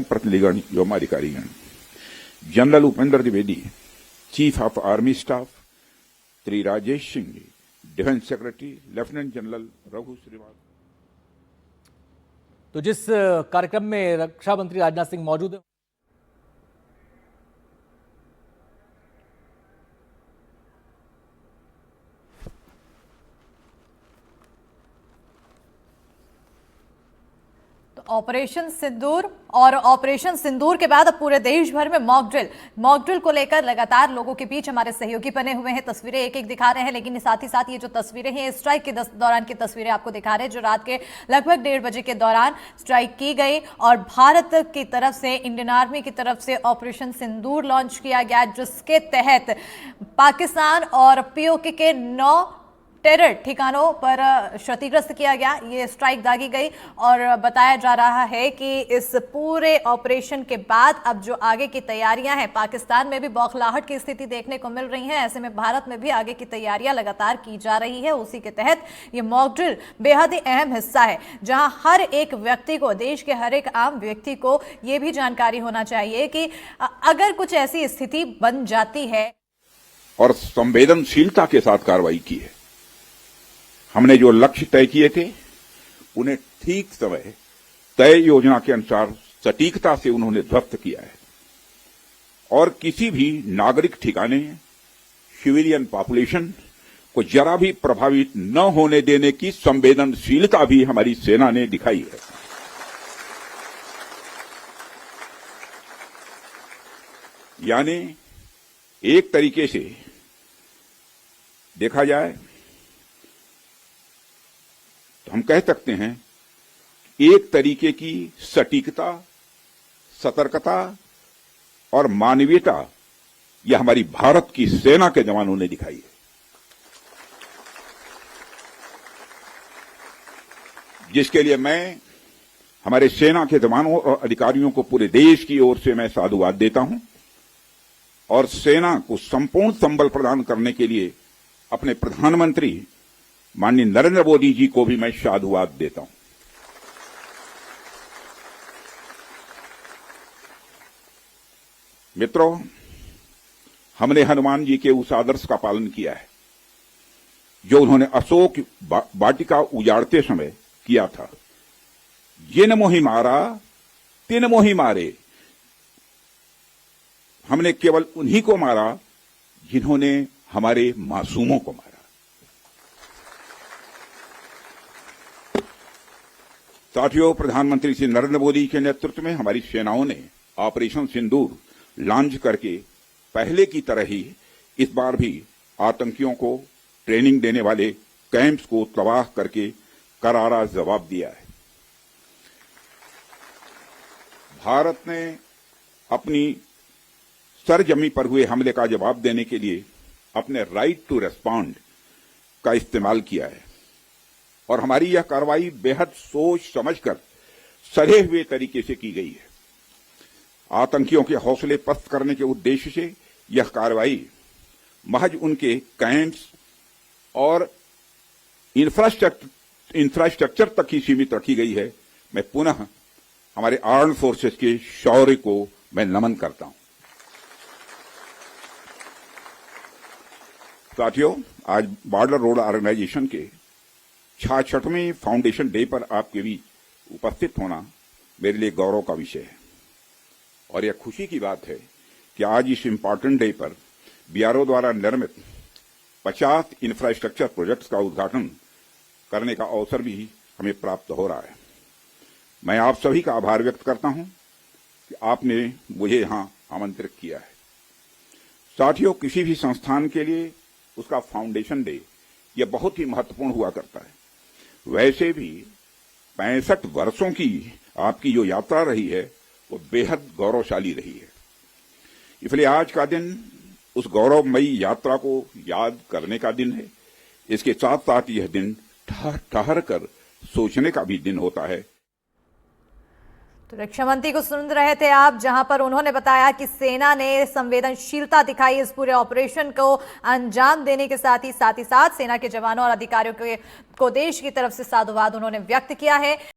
प्रतिनिधिगण एवं अधिकारीगण, general Upendra Dwivedi, chief of army staff, Shri Rajesh Singh ji, defence secretary, lieutenant general Raghu Srivastava. तो जिस कार्यक्रम में रक्षा मंत्री राजनाथ सिंह मौजूद है, ऑपरेशन सिंदूर और ऑपरेशन सिंदूर के बाद अब पूरे देश भर में मॉक ड्रिल को लेकर लगातार लोगों के बीच हमारे सहयोगी बने हुए हैं। तस्वीरें एक एक दिखा रहे हैं, लेकिन साथ ही साथ ये जो तस्वीरें हैं स्ट्राइक के दौरान की तस्वीरें आपको दिखा रहे हैं, जो रात के लगभग 1:30 बजे के दौरान स्ट्राइक की गई और भारत की तरफ से, इंडियन आर्मी की तरफ से ऑपरेशन सिंदूर लॉन्च किया गया, जिसके तहत पाकिस्तान और पीओके के 9 टेरर ठिकानों पर क्षतिग्रस्त किया गया। ये स्ट्राइक दागी गई और बताया जा रहा है कि इस पूरे ऑपरेशन के बाद अब जो आगे की तैयारियां हैं, पाकिस्तान में भी बौखलाहट की स्थिति देखने को मिल रही है। ऐसे में भारत में भी आगे की तैयारियां लगातार की जा रही है। उसी के तहत ये मॉक ड्रिल बेहद ही अहम हिस्सा है, जहां हर एक व्यक्ति को, देश के हर एक आम व्यक्ति को ये भी जानकारी होना चाहिए कि अगर कुछ ऐसी स्थिति बन जाती है और संवेदनशीलता के साथ कार्रवाई की है। हमने जो लक्ष्य तय किए थे उन्हें ठीक समय तय योजना के अनुसार सटीकता से उन्होंने ध्वस्त किया है और किसी भी नागरिक ठिकाने, सिविलियन पॉपुलेशन को जरा भी प्रभावित न होने देने की संवेदनशीलता भी हमारी सेना ने दिखाई है। यानी एक तरीके से देखा जाए हम कह सकते हैं एक तरीके की सटीकता, सतर्कता और मानवीयता यह हमारी भारत की सेना के जवानों ने दिखाई है, जिसके लिए मैं हमारे सेना के जवानों और अधिकारियों को पूरे देश की ओर से मैं साधुवाद देता हूं और सेना को संपूर्ण संबल प्रदान करने के लिए अपने प्रधानमंत्री माननीय नरेंद्र मोदी जी को भी मैं साधुवाद देता हूं। मित्रों, हमने हनुमान जी के उस आदर्श का पालन किया है जो उन्होंने अशोक वाटिका उजाड़ते समय किया था। जिन मोहि मारा तिन मोहि मारे। हमने केवल उन्हीं को मारा जिन्होंने हमारे मासूमों को मारा। साथियों, प्रधानमंत्री श्री नरेंद्र मोदी के नेतृत्व में हमारी सेनाओं ने ऑपरेशन सिंदूर लॉन्च करके पहले की तरह ही इस बार भी आतंकियों को ट्रेनिंग देने वाले कैंप्स को तबाह करके करारा जवाब दिया है। भारत ने अपनी सरजमी पर हुए हमले का जवाब देने के लिए अपने राइट टू रेस्पॉन्ड का इस्तेमाल किया है और हमारी यह कार्रवाई बेहद सोच समझकर सधे हुए तरीके से की गई है। आतंकियों के हौसले पस्त करने के उद्देश्य से यह कार्रवाई महज उनके कैंप्स और इंफ्रास्ट्रक्चर तक ही सीमित रखी गई है। मैं पुनः हमारे आर्म्ड फोर्सेस के शौर्य को मैं नमन करता हूं। साथियों, आज बॉर्डर रोड ऑर्गेनाइजेशन के 66वें फाउंडेशन डे पर आपके बीच उपस्थित होना मेरे लिए गौरव का विषय है और यह खुशी की बात है कि आज इस इम्पॉर्टेंट डे पर बीआरओ द्वारा निर्मित 50 इंफ्रास्ट्रक्चर प्रोजेक्ट्स का उद्घाटन करने का अवसर भी हमें प्राप्त हो रहा है। मैं आप सभी का आभार व्यक्त करता हूं कि आपने मुझे यहां आमंत्रित किया है। साथियों, किसी भी संस्थान के लिए उसका फाउंडेशन डे यह बहुत ही महत्वपूर्ण हुआ करता है। वैसे भी 65 वर्षों की आपकी जो यात्रा रही है वो बेहद गौरवशाली रही है। इसलिए आज का दिन उस गौरवमयी यात्रा को याद करने का दिन है। इसके साथ साथ यह दिन ठहर कर सोचने का भी दिन होता है। तो रक्षा मंत्री को सुन रहे थे आप, जहां पर उन्होंने बताया कि सेना ने संवेदनशीलता दिखाई इस पूरे ऑपरेशन को अंजाम देने के साथ ही साथ सेना के जवानों और अधिकारियों को देश की तरफ से साधुवाद उन्होंने व्यक्त किया है।